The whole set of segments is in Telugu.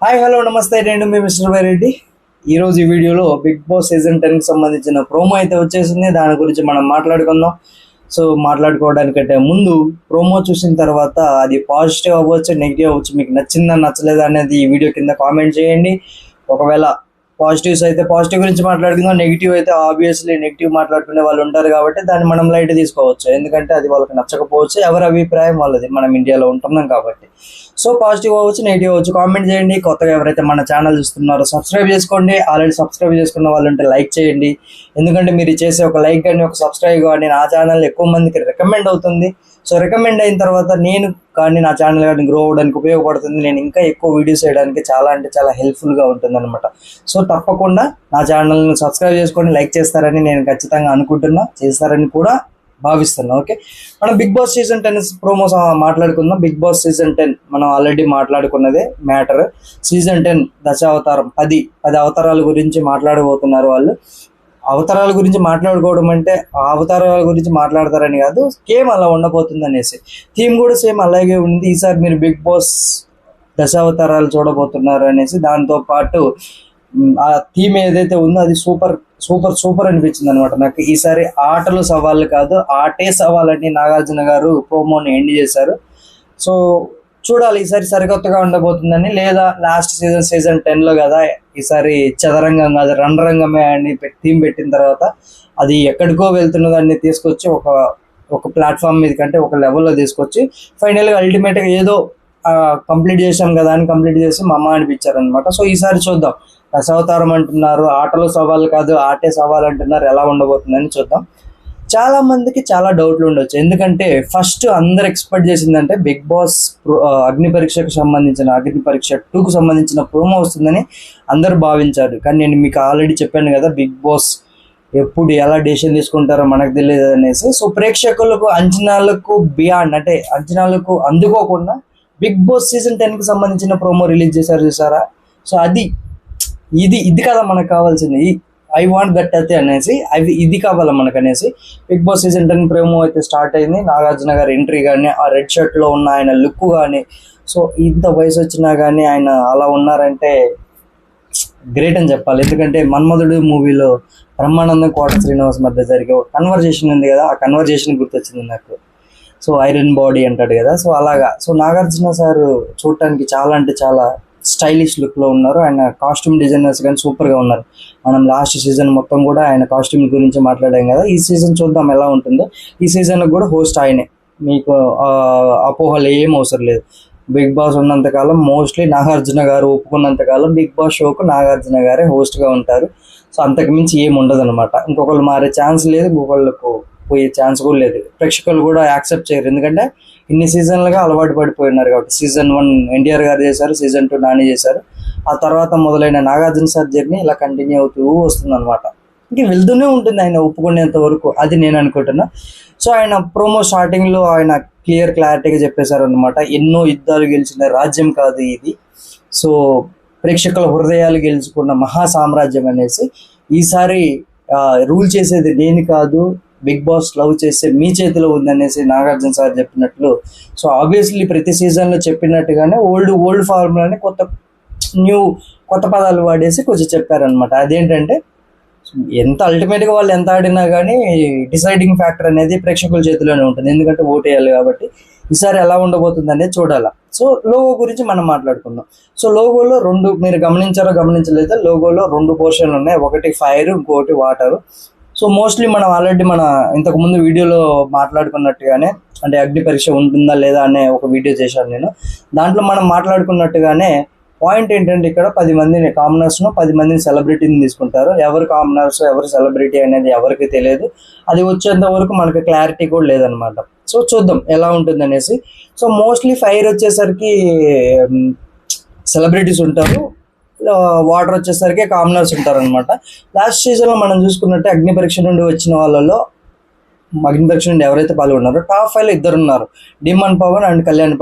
హాయ్ హలో నమస్తే, నేను మీ మిస్టర్ వైరెడ్డి. ఈరోజు ఈ వీడియోలో బిగ్ బాస్ సీజన్ 10కి సంబంధించిన ప్రోమో అయితే వచ్చేసింది. దాని గురించి మనం మాట్లాడుకుందాం. సో మాట్లాడుకోవడానికంటే ముందు ప్రోమో చూసిన తర్వాత అది పాజిటివ్ అవ్వచ్చు, నెగిటివ్ అవ్వచ్చు, మీకు నచ్చిందా నచ్చలేదా అనేది ఈ వీడియో కింద కామెంట్ చేయండి. ఒకవేళ పాజిటివ్స్ అయితే పాజిటివ్ గురించి మాట్లాడుకుందాం, నెగిటివ్ అయితే ఆబ్వియస్లీ నెగిటివ్ మాట్లాడుకునే వాళ్ళు ఉంటారు కాబట్టి దాన్ని మనం లైట్ తీసుకోవచ్చు. ఎందుకంటే అది వాళ్ళకి నచ్చకపోవచ్చు, ఎవరి అభిప్రాయం వాళ్ళది, మనం ఇండియాలో ఉంటున్నాం కాబట్టి. సో పాజిటివ్ అవ్వచ్చు, నెగిటివ్ అవ్వచ్చు, కామెంట్ చేయండి. కొత్తగా ఎవరైతే మన ఛానల్ చూస్తున్నారో సబ్స్క్రైబ్ చేసుకోండి. ఆల్రెడీ సబ్స్క్రైబ్ చేసుకున్న వాళ్ళు ఉంటే లైక్ చేయండి. ఎందుకంటే మీరు చేసే ఒక లైక్ కానీ ఒక సబ్స్క్రైబ్ కానీ నా ఛానల్ ఎక్కువ మందికి రికమెండ్ అవుతుంది. సో రికమెండ్ అయిన తర్వాత నేను కానీ నా ఛానల్ కానీ గ్రో అవ్వడానికి ఉపయోగపడుతుంది. నేను ఇంకా ఎక్కువ వీడియోస్ చేయడానికి చాలా అంటే చాలా హెల్ప్ఫుల్గా ఉంటుంది అనమాట. సో తప్పకుండా నా ఛానల్ని సబ్స్క్రైబ్ చేసుకొని లైక్ చేస్తారని నేను ఖచ్చితంగా అనుకుంటున్నా, చేస్తారని కూడా భావిస్తున్నా. ఓకే, మనం బిగ్ బాస్ సీజన్ 10 ప్రోమోస్ మాట్లాడుకుందాం. బిగ్ బాస్ సీజన్ 10 మనం ఆల్రెడీ మాట్లాడుకున్నదే మ్యాటర్. సీజన్ 10 దశావతారం 10 అవతారాల గురించి మాట్లాడబోతున్నారు వాళ్ళు. అవతారాల గురించి మాట్లాడుకోవడం అంటే ఆ అవతారాల గురించి మాట్లాడతారని కాదు, గేమ్ అలా ఉండబోతుంది అనేసి. థీమ్ కూడా సేమ్ అలాగే ఉంది. ఈసారి మీరు బిగ్ బాస్ దశావతారాలు చూడబోతున్నారు అనేసి. దాంతో పాటు ఆ థీమ్ ఏదైతే ఉందో అది సూపర్ సూపర్ సూపర్ అనిపించింది అనమాట నాకు. ఈసారి ఆటలు సవాళ్ళు కాదు, ఆటే సవాళ్ళని నాగార్జున గారు ప్రోమోని ఎండ్ చేశారు. సో చూడాలి ఈసారి సరికొత్తగా ఉండబోతుందని, లేదా లాస్ట్ సీజన్ 10లో కదా, ఈసారి చదరంగం కాదు రణరంగమే అని థీమ్ పెట్టిన తర్వాత అది ఎక్కడికో వెళ్తున్నదాన్ని తీసుకొచ్చి ఒక ప్లాట్ఫామ్ మీద కంటే ఒక లెవెల్లో తీసుకొచ్చి ఫైనల్గా అల్టిమేట్గా ఏదో కంప్లీట్ చేసాం కదా అని కంప్లీట్ చేసి మా అమ్మ అనిపించారనమాట. సో ఈసారి చూద్దాం. దశావతారం అంటున్నారు, ఆటలు సవాళ్ళు కాదు ఆటే సవాల్ అంటున్నారు, ఎలా ఉండబోతుందని చూద్దాం. చాలా మందికి చాలా డౌట్లు ఉండొచ్చు. ఎందుకంటే ఫస్ట్ అందరు ఎక్స్పెక్ట్ చేసిందంటే బిగ్ బాస్ అగ్ని పరీక్షకు సంబంధించిన అగ్ని పరీక్ష 2కు సంబంధించిన ప్రోమో వస్తుందని అందరూ భావించారు. కానీ నేను మీకు ఆల్రెడీ చెప్పాను కదా, బిగ్ బాస్ ఎప్పుడు ఎలా డెసిషన్ తీసుకుంటారో మనకు తెలియదు అనేసి. సో ప్రేక్షకులకు అంచనాలకు బియాండ్, అంటే అంచనాలకు అందుకోకుండా బిగ్ బాస్ సీజన్ 10కి సంబంధించిన ప్రోమో రిలీజ్ చేశారు చూసారా. సో ఇది కదా మనకు కావాల్సింది. ఐ వాంట్ దట్ అయితే అనేసి ఇది కావాలా మనకు అనేసి బిగ్ బాస్ సీజన్ 10 ప్రోమో అయితే స్టార్ట్ అయింది. నాగార్జున గారి ఎంట్రీ కానీ, ఆ రెడ్ షర్ట్లో ఉన్న ఆయన లుక్ కానీ, సో ఇంత వయసు వచ్చినా కానీ ఆయన అలా ఉన్నారంటే గ్రేట్ అని చెప్పాలి. ఎందుకంటే మన్మధుడు మూవీలో బ్రహ్మానందం కోట శ్రీనివాస్ మధ్య జరిగే కన్వర్జేషన్ ఉంది కదా, ఆ కన్వర్జేషన్ గుర్తొచ్చింది నాకు. సో ఐరన్ బాడీ అంటాడు కదా, సో అలాగా. సో నాగార్జున సార్ చూడటానికి చాలా అంటే చాలా స్టైలిష్ లుక్లో ఉన్నారు. ఆయన కాస్ట్యూమ్ డిజైనర్స్ కానీ సూపర్గా ఉన్నారు. మనం లాస్ట్ సీజన్ మొత్తం కూడా ఆయన కాస్ట్యూమ్ గురించి మాట్లాడాం కదా. ఈ సీజన్ చూద్దాం ఎలా ఉంటుందో. ఈ సీజన్కి కూడా హోస్ట్ ఆయనే, మీకు అపోహలు ఏం అవసరం లేదు. బిగ్ బాస్ ఉన్నంతకాలం మోస్ట్లీ నాగార్జున గారు ఒప్పుకున్నంతకాలం బిగ్ బాస్ షోకు నాగార్జున గారే హోస్ట్గా ఉంటారు. సో అంతకుమించి ఏమి ఉండదు అనమాట. ఇంకొకళ్ళు మారే ఛాన్స్ లేదు, ఇంకొకళ్ళకు పోయే ఛాన్స్ కూడా లేదు. ప్రేక్షకులు కూడా యాక్సెప్ట్ చేయరు, ఎందుకంటే ఇన్ని సీజన్లుగా అలవాటు పడిపోయినారు కాబట్టి. సీజన్ 1 ఎన్టీఆర్ గారు చేశారు, సీజన్ 2 నాని చేశారు. ఆ తర్వాత మొదలైన నాగార్జున సార్ జర్నీ ఇలా కంటిన్యూ అవుతూ వస్తుంది అనమాట. ఇంక వెళ్తూనే ఉంటుంది ఆయన ఒప్పుకునేంత వరకు, అది నేను అనుకుంటున్నా. సో ఆయన ప్రోమో స్టార్టింగ్లో ఆయన క్లారిటీగా చెప్పేశారు అనమాట. ఎన్నో యుద్ధాలు గెలిచిన రాజ్యం కాదు ఇది, సో ప్రేక్షకుల హృదయాలు గెలుచుకున్న మహా సామ్రాజ్యం అనేసి. ఈసారి రూల్ చేసేది నేను కాదు, బిగ్ బాస్ లవ్ చేసే మీ చేతిలో ఉందనేసి నాగార్జున సార్ చెప్పినట్లు. సో ఆబ్వియస్లీ ప్రతి సీజన్లో చెప్పినట్టుగానే ఓల్డ్ ఫార్ములాని కొత్త పదాలు వాడేసి కొంచెం చెప్పారనమాట. అదేంటంటే ఎంత అల్టిమేట్గా వాళ్ళు ఎంత ఆడినా కానీ డిసైడింగ్ ఫ్యాక్టర్ అనేది ప్రేక్షకుల చేతిలోనే ఉంటుంది, ఎందుకంటే ఓటు వేయాలి కాబట్టి. ఈసారి ఎలా ఉండబోతుంది అనేది చూడాలి. సో లోగో గురించి మనం మాట్లాడుకుందాం. సో లోగోలో మీరు గమనించలేదో లోగోలో 2 పోర్షన్లు ఉన్నాయి. ఒకటి ఫైర్, ఇంకోటి వాటర్. సో మోస్ట్లీ మనం ఆల్రెడీ ఇంతకుముందు వీడియోలో మాట్లాడుకున్నట్టుగానే, అంటే అగ్ని పరీక్ష ఉంటుందా లేదా అనే ఒక వీడియో చేశాను నేను. దాంట్లో మనం మాట్లాడుకున్నట్టుగానే పాయింట్ ఏంటంటే ఇక్కడ 10 మందిని కామనర్స్ను 10 మందిని సెలబ్రిటీని తీసుకుంటారు. ఎవరు కామనర్స్ ఎవరు సెలబ్రిటీ అనేది ఎవరికి తెలియదు. అది వచ్చేంత వరకు మనకి క్లారిటీ కూడా లేదనమాట. సో చూద్దాం ఎలా ఉంటుంది అనేసి. సో మోస్ట్లీ ఫైర్ వచ్చేసరికి సెలబ్రిటీస్ ఉంటారు, వాటర్ వచ్చేసరికి కామనర్స్ ఉంటారు అనమాట. లాస్ట్ సీజన్లో మనం చూసుకున్నట్టే అగ్ని పరీక్ష నుండి వచ్చిన వాళ్ళలో అగ్నిపరీక్ష నుండి ఎవరైతే పాల్గొన్నారో టాప్ 5లో 2 ఉన్నారు, demon Pavan and Kalyan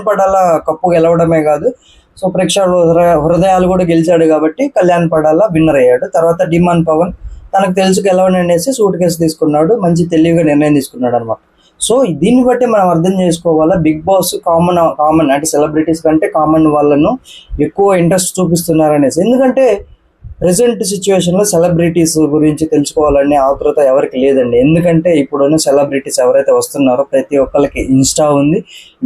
Padala cup గెలవడమే కాదు, సో ప్రేక్షకుల హృదయాలు కూడా గెలిచాడు కాబట్టి కళ్యాణ్ పడాల విన్నర్ అయ్యాడు. తర్వాత డిమాండ్ పవన్ తనకు తెలుసు గెలవని అనేసి సూట్ కేసు తీసుకున్నాడు, మంచి తెలివిగా నిర్ణయం తీసుకున్నాడు అనమాట. సో దీన్ని బట్టి మనం అర్థం చేసుకోవాలా, బిగ్ బాస్ కామన్ అంటే సెలబ్రిటీస్ కంటే కామన్ వాళ్ళను ఎక్కువ ఇంట్రెస్ట్ చూపిస్తున్నారు అనేసి. ఎందుకంటే ప్రజెంట్ సిచ్యువేషన్లో సెలబ్రిటీస్ గురించి తెలుసుకోవాలనే ఆతృత ఎవరికి లేదండి. ఎందుకంటే ఇప్పుడున్న సెలబ్రిటీస్ ఎవరైతే వస్తున్నారో ప్రతి ఒక్కరికి ఇన్స్టా ఉంది,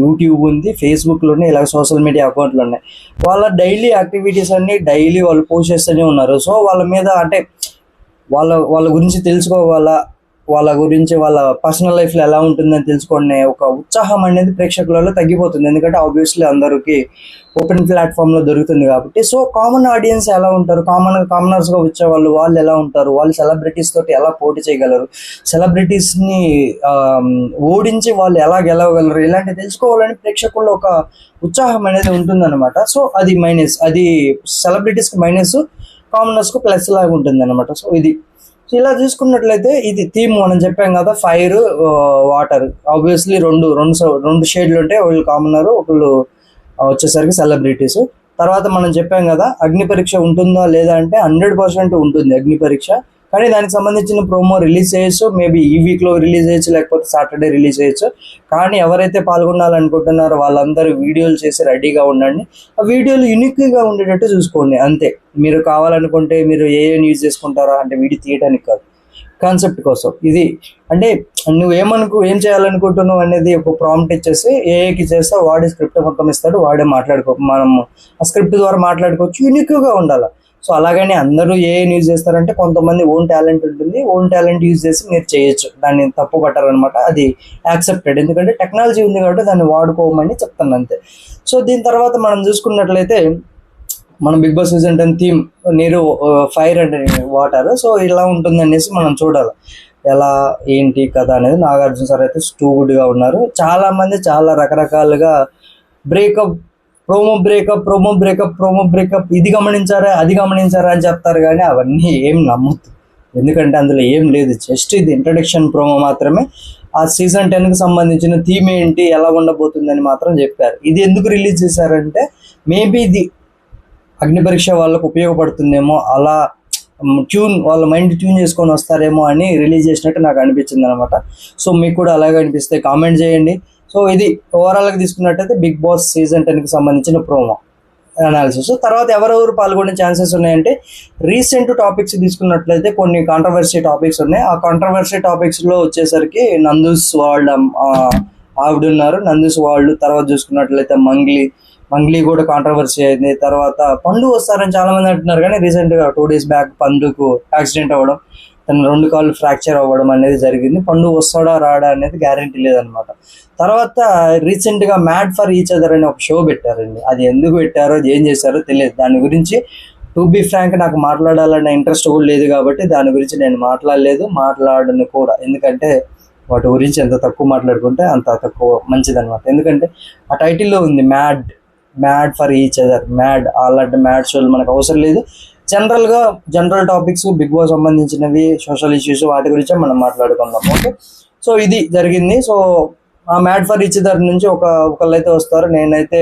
యూట్యూబ్ ఉంది, ఫేస్బుక్లు ఉన్నాయి, ఇలా సోషల్ మీడియా అకౌంట్లు ఉన్నాయి. వాళ్ళ డైలీ యాక్టివిటీస్ అన్ని డైలీ వాళ్ళు పోస్ట్ చేస్తూనే ఉన్నారు. సో వాళ్ళ మీద అంటే వాళ్ళ గురించి తెలుసుకోవాలా, వాళ్ళ గురించి వాళ్ళ పర్సనల్ లైఫ్లో ఎలా ఉంటుందని తెలుసుకునే ఒక ఉత్సాహం అనేది ప్రేక్షకులలో తగ్గిపోతుంది. ఎందుకంటే ఆబ్వియస్లీ అందరికీ ఓపెన్ ప్లాట్ఫామ్లో దొరుకుతుంది కాబట్టి. సో కామన్ ఆడియన్స్ ఎలా ఉంటారు, కామనర్స్గా వచ్చే వాళ్ళు ఎలా ఉంటారు, వాళ్ళు సెలబ్రిటీస్ తోటి ఎలా పోటీ చేయగలరు, సెలబ్రిటీస్ని ఓడించి వాళ్ళు ఎలా గెలవగలరు, ఇలాంటివి తెలుసుకోవాలని ప్రేక్షకుల్లో ఒక ఉత్సాహం అనేది ఉంటుందన్నమాట. సో అది మైనస్, అది సెలబ్రిటీస్కి మైనస్, కామనర్స్కు ప్లస్ లాగా ఉంటుంది అనమాట. సో ఇది ఇలా చూసుకున్నట్లయితే ఇది థీమ్ మనం చెప్పాం కదా, ఫైర్ వాటర్. ఆబ్వియస్లీ రెండు షేడ్లు ఉంటాయి, ఒకళ్ళు కామనర్, ఒకళ్ళు వచ్చేసరికి సెలబ్రిటీస్. తర్వాత మనం చెప్పాం కదా అగ్ని పరీక్ష ఉంటుందా లేదా అంటే 100% ఉంటుంది అగ్ని పరీక్ష. కానీ దానికి సంబంధించిన ప్రోమో రిలీజ్ చేయొచ్చు, మేబీ ఈ వీక్లో రిలీజ్ చేయొచ్చు, లేకపోతే సాటర్డే రిలీజ్ చేయొచ్చు. కానీ ఎవరైతే పాల్గొనాలనుకుంటున్నారో వాళ్ళందరూ వీడియోలు చేసి రెడీగా ఉండండి. ఆ వీడియోలు యూనిక్గా ఉండేటట్టు చూసుకోండి అంతే. మీరు కావాలనుకుంటే మీరు ఏం యూజ్ చేసుకుంటారా అంటే వీడియో తీయడానికి కాదు, కాన్సెప్ట్ కోసం. ఇది అంటే నువ్వు ఏం చేయాలనుకుంటున్నావు అనేది ఒక ప్రాంప్ట్ ఇచ్చేసి ఏఐకి చేస్తే వాడే స్క్రిప్ట్ మొత్తం ఇస్తాడు, వాడే మనం ఆ స్క్రిప్ట్ ద్వారా మాట్లాడుకోవచ్చు, యూనిక్గా ఉండాలి. సో అలాగని అందరూ ఏఐని యూజ్ చేస్తారంటే కొంతమంది ఓన్ టాలెంట్ ఉంటుంది, ఓన్ టాలెంట్ యూజ్ చేసి మీరు చేయొచ్చు, దాన్ని తప్పు పట్టారనమాట. అది యాక్సెప్టెడ్, ఎందుకంటే టెక్నాలజీ ఉంది కాబట్టి దాన్ని వాడుకోమని చెప్తాను అంతే. సో దీని తర్వాత మనం చూసుకున్నట్లయితే మనం బిగ్ బాస్ సీజన్ 10 థీమ్ నీరు, ఫైర్ అండ్ వాటర్. సో ఇలా ఉంటుంది అనేసి మనం చూడాలి ఎలా ఏంటి కథ అనేది. నాగార్జున సార్ అయితే టూ గుడ్గా ఉన్నారు. చాలామంది చాలా రకరకాలుగా ప్రోమో బ్రేకప్ ఇది గమనించారా అది గమనించారా అని చెప్తారు, కానీ అవన్నీ ఏం నమ్మొద్దు. ఎందుకంటే అందులో ఏం లేదు, జస్ట్ ఇది ఇంట్రడక్షన్ ప్రోమో మాత్రమే. ఆ సీజన్ 10కి సంబంధించిన థీమ్ ఏంటి, ఎలా ఉండబోతుందని మాత్రం చెప్పారు. ఇది ఎందుకు రిలీజ్ చేశారంటే మేబీ ఇది అగ్ని పరీక్ష వాళ్ళకు ఉపయోగపడుతుందేమో, అలా వాళ్ళ మైండ్ ట్యూన్ చేసుకొని వస్తారేమో అని రిలీజ్ చేసినట్టు నాకు అనిపించింది అనమాట. సో మీకు కూడా అలాగే అనిపిస్తే కామెంట్ చేయండి. సో ఇది ఓవరాల్గా తీసుకున్నట్టయితే బిగ్ బాస్ సీజన్ 10కి సంబంధించిన ప్రోమో అనాలిసిస్. తర్వాత ఎవరెవరు పాల్గొనే ఛాన్సెస్ ఉన్నాయంటే రీసెంట్ టాపిక్స్ తీసుకున్నట్లయితే కొన్ని కాంట్రవర్సీ టాపిక్స్ ఉన్నాయి. ఆ కాంట్రవర్సీ టాపిక్స్లో వచ్చేసరికి నందూస్ వరల్డ్ ఆవిడ ఉన్నారు, నందూస్ వరల్డ్. తర్వాత చూసుకున్నట్లయితే మంగ్లీ కూడా కాంట్రవర్సీ అయింది. తర్వాత పండు వస్తారని చాలా మంది అంటున్నారు, కానీ రీసెంట్గా 2 days బ్యాక్ పండుకు యాక్సిడెంట్ అవ్వడం, తన 2 కాళ్ళు ఫ్రాక్చర్ అవ్వడం అనేది జరిగింది. పండు వస్తాడా రాడా అనేది గ్యారంటీ లేదనమాట. తర్వాత రీసెంట్గా మ్యాడ్ ఫర్ ఈచ్ అదర్ అనే ఒక షో పెట్టారండి. అది ఎందుకు పెట్టారో ఏం చేశారో తెలియదు. దాని గురించి టు బీ ఫ్రాంక్ నాకు మాట్లాడాలన్న ఇంట్రెస్ట్ కూడా లేదు కాబట్టి దాని గురించి నేను మాట్లాడను కూడా. ఎందుకంటే వాటి గురించి ఎంత తక్కువ మాట్లాడుకుంటే అంత తక్కువ మంచిదన్నమాట. ఎందుకంటే ఆ టైటిల్లో ఉంది మ్యాడ్ ఫర్ ఈచ్ అదర్. అలాంటి మ్యాడ్ షోలు మనకు అవసరం లేదు. జనరల్ టాపిక్స్, బిగ్ బాస్ సంబంధించినవి, సోషల్ ఇష్యూస్, వాటి గురించే మనం మాట్లాడుకుందాం. ఓకే, సో ఇది జరిగింది. సో ఆ మ్యాడ్ ఫర్ ఈచ్ అదర్ నుంచి ఒకళ్ళైతే వస్తారు. నేనైతే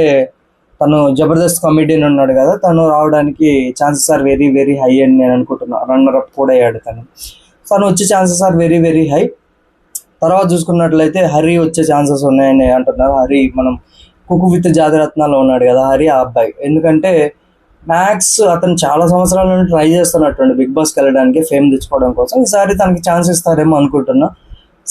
తను జబర్దస్త్ కమిడియన్ ఉన్నాడు కదా, తను రావడానికి chances are very very high అని నేను అనుకుంటున్నాను. రన్నర్ అప్ కూడా అయ్యాడు తను వచ్చే chances are very very high. తర్వాత చూసుకున్నట్లయితే హరి వచ్చే ఛాన్సెస్ ఉన్నాయని అంటున్నారు. హరి మనం కుకు విత్ జాతిరత్నాల్లో ఉన్నాడు కదా హరి, ఆ అబ్బాయి. ఎందుకంటే మ్యాక్స్ అతను చాలా సంవత్సరాల నుండి ట్రై చేస్తున్నట్టు బిగ్ బాస్కి వెళ్ళడానికి, ఫేమ్ తెచ్చుకోవడం కోసం. ఈసారి తనకి ఛాన్స్ ఇస్తారేమో అనుకుంటున్నా.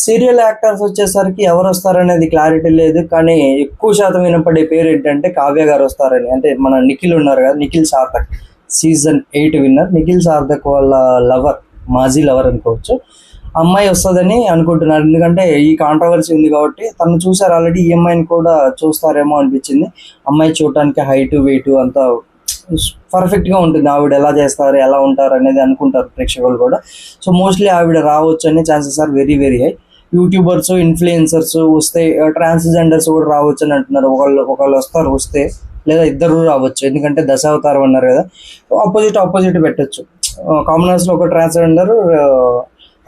సీరియల్ యాక్టర్స్ వచ్చేసరికి ఎవరు వస్తారనేది క్లారిటీ లేదు, కానీ ఎక్కువ శాతం వినపడే పేరు ఏంటంటే కావ్య గారు వస్తారని. అంటే మన నిఖిల్ ఉన్నారు కదా, నిఖిల్ సార్థక్, సీజన్ 8 విన్నర్. నిఖిల్ సార్థక్ వాళ్ళ లవర్, మాజీ లవర్ అనుకోవచ్చు, అమ్మాయి వస్తుందని అనుకుంటున్నారు. ఎందుకంటే ఈ కాంట్రవర్సీ ఉంది కాబట్టి. తను చూసారు ఆల్రెడీ, ఈ అమ్మాయిని కూడా చూస్తారేమో అనిపించింది. అమ్మాయి చూడటానికి హైట్ వెయిట్ అంతా పర్ఫెక్ట్గా ఉంటుంది. ఆవిడ ఎలా చేస్తారు, ఎలా ఉంటారు అనేది అనుకుంటారు ప్రేక్షకులు కూడా. సో మోస్ట్లీ ఆవిడ రావచ్చు అనే chances are very very high. YouTubers, influencers వస్తే, ట్రాన్స్జెండర్స్ కూడా రావచ్చు అని అంటున్నారు. ఒకళ్ళు వస్తే, లేదా ఇద్దరు రావచ్చు. ఎందుకంటే దశావతారం అన్నారు కదా, ఆపోజిట్ పెట్టచ్చు. కామనర్స్లో ఒక ట్రాన్స్జెండర్,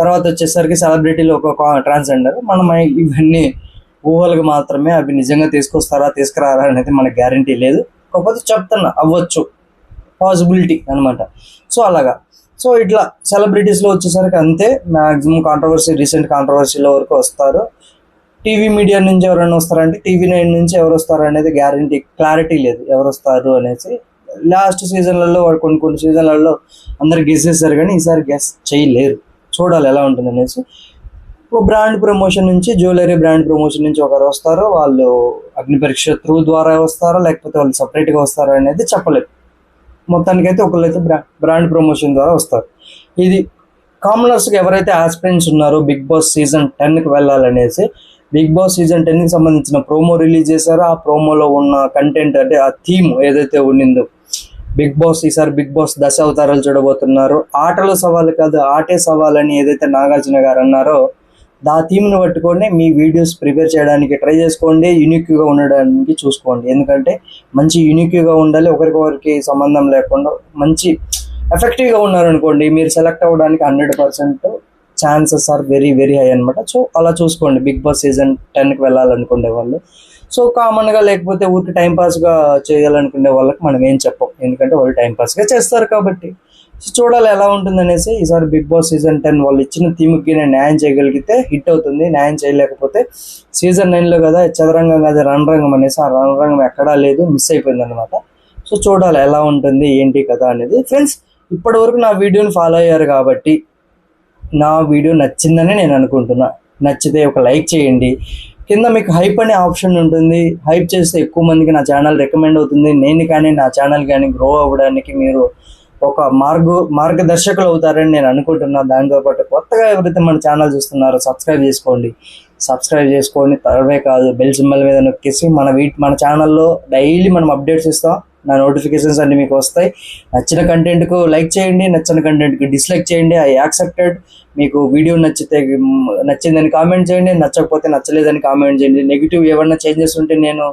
తర్వాత వచ్చేసరికి సెలబ్రిటీలో ఒక ట్రాన్స్జెండర్. మనం ఇవన్నీ ఊహలకు మాత్రమే, అవి నిజంగా తీసుకురారా అనేది మనకు గ్యారంటీ లేదు. కాకపోతే చెప్తున్నా అవ్వచ్చు, పాసిబిలిటీ అనమాట. సో అలాగా. సో ఇట్లా సెలబ్రిటీస్లో వచ్చేసరికి అంతే. మ్యాక్సిమం రీసెంట్ కాంట్రవర్సీలో వరకు వస్తారు. టీవీ మీడియా నుంచి ఎవరైనా వస్తారంటే TV9 నుంచి ఎవరు వస్తారు అనేది గ్యారంటీ క్లారిటీ లేదు ఎవరు వస్తారు అనేసి. లాస్ట్ సీజన్లలో కొన్ని సీజన్లలో అందరు గెస్ చేస్తారు కానీ ఈసారి గెస్ చేయలేరు. చూడాలి ఎలా ఉంటుంది అనేసి. ఓ బ్రాండ్ ప్రమోషన్ నుంచి, జ్యువెలరీ బ్రాండ్ ప్రమోషన్ నుంచి ఒకరు వస్తారో, వాళ్ళు అగ్ని పరీక్ష త్రూ ద్వారా వస్తారో లేకపోతే వాళ్ళు సపరేట్గా వస్తారో అనేది చెప్పలేదు. మొత్తానికైతే ఒకళ్ళైతే బ్రాండ్ ప్రమోషన్ ద్వారా వస్తారు. ఇది కామనర్స్కి ఎవరైతే ఆస్పిరెంట్స్ ఉన్నారో బిగ్ బాస్ సీజన్ 10కి వెళ్ళాలనేసి, బిగ్ బాస్ సీజన్ 10కి సంబంధించిన ప్రోమో రిలీజ్ చేశారో ఆ ప్రోమోలో ఉన్న కంటెంట్ అంటే ఆ థీమ్ ఏదైతే ఉండిందో, బిగ్ బాస్ ఈసారి బిగ్ బాస్ 10 అవతారాలు చూడబోతున్నారు, ఆటలో సవాలు కాదు ఆటే సవాల్ అని ఏదైతే నాగార్జున గారు అన్నారో ఆ థీమ్ని పట్టుకొని మీ వీడియోస్ ప్రిపేర్ చేయడానికి ట్రై చేసుకోండి. యూనిక్గా ఉండడానికి చూసుకోండి. ఎందుకంటే మంచి యూనిక్గా ఉండాలి, ఒకరికొకరికి సంబంధం లేకుండా మంచి ఎఫెక్టివ్గా ఉన్నారనుకోండి, మీరు సెలెక్ట్ అవ్వడానికి 100% chances are very very high అనమాట. సో అలా చూసుకోండి బిగ్ బాస్ సీజన్ 10కి వెళ్ళాలనుకునే వాళ్ళు. సో కామన్గా లేకపోతే ఊరికి టైంపాస్గా చేయాలనుకునే వాళ్ళకి మనం ఏం చెప్పం, ఎందుకంటే వాళ్ళు టైంపాస్గా చేస్తారు కాబట్టి. సో చూడాలి ఎలా ఉంటుంది అనేసి. ఈసారి బిగ్ బాస్ సీజన్ 10 వాళ్ళు ఇచ్చిన థీమ్కి నేను న్యాయం చేయగలిగితే హిట్ అవుతుంది, న్యాయం చేయలేకపోతే సీజన్ 9లో కదా చదరంగం కదా రణరంగం అనేసి, ఆ రణరంగం ఎక్కడా లేదు, మిస్ అయిపోయింది అనమాట. సో చూడాలి ఎలా ఉంటుంది ఏంటి కదా అనేది. ఫ్రెండ్స్, ఇప్పటి వరకు నా వీడియోని ఫాలో అయ్యారు కాబట్టి నా వీడియో నచ్చిందని నేను అనుకుంటున్నా. నచ్చితే ఒక లైక్ చేయండి. కింద మీకు హైప్ అనే ఆప్షన్ ఉంటుంది. హైప్ చేస్తే ఎక్కువ మందికి నా ఛానల్ రికమెండ్ అవుతుంది. నేను కానీ నా ఛానల్ కానీ గ్రో అవ్వడానికి మీరు ఒక మార్గదర్శకులు అవుతారని నేను అనుకుంటున్నా. దాంతోపాటు కొత్తగా ఎవరైతే మన ఛానల్ చూస్తున్నారో సబ్స్క్రైబ్ చేసుకోండి. తర్వే కాదు, బెల్ సింబల్ మీద నొక్కేసి మన ఛానల్లో డైలీ మనం అప్డేట్స్ ఇస్తాం. నా నోటిఫికేషన్స్ అన్నీ మీకు వస్తాయి. నచ్చిన కంటెంట్కు లైక్ చేయండి, నచ్చిన కంటెంట్కి డిస్లైక్ చేయండి. I accepted. మీకు వీడియో నచ్చిందని కామెంట్ చేయండి, నచ్చకపోతే నచ్చలేదని కామెంట్ చేయండి. నెగిటివ్ ఏమన్నా చేంజెస్ ఉంటే నేను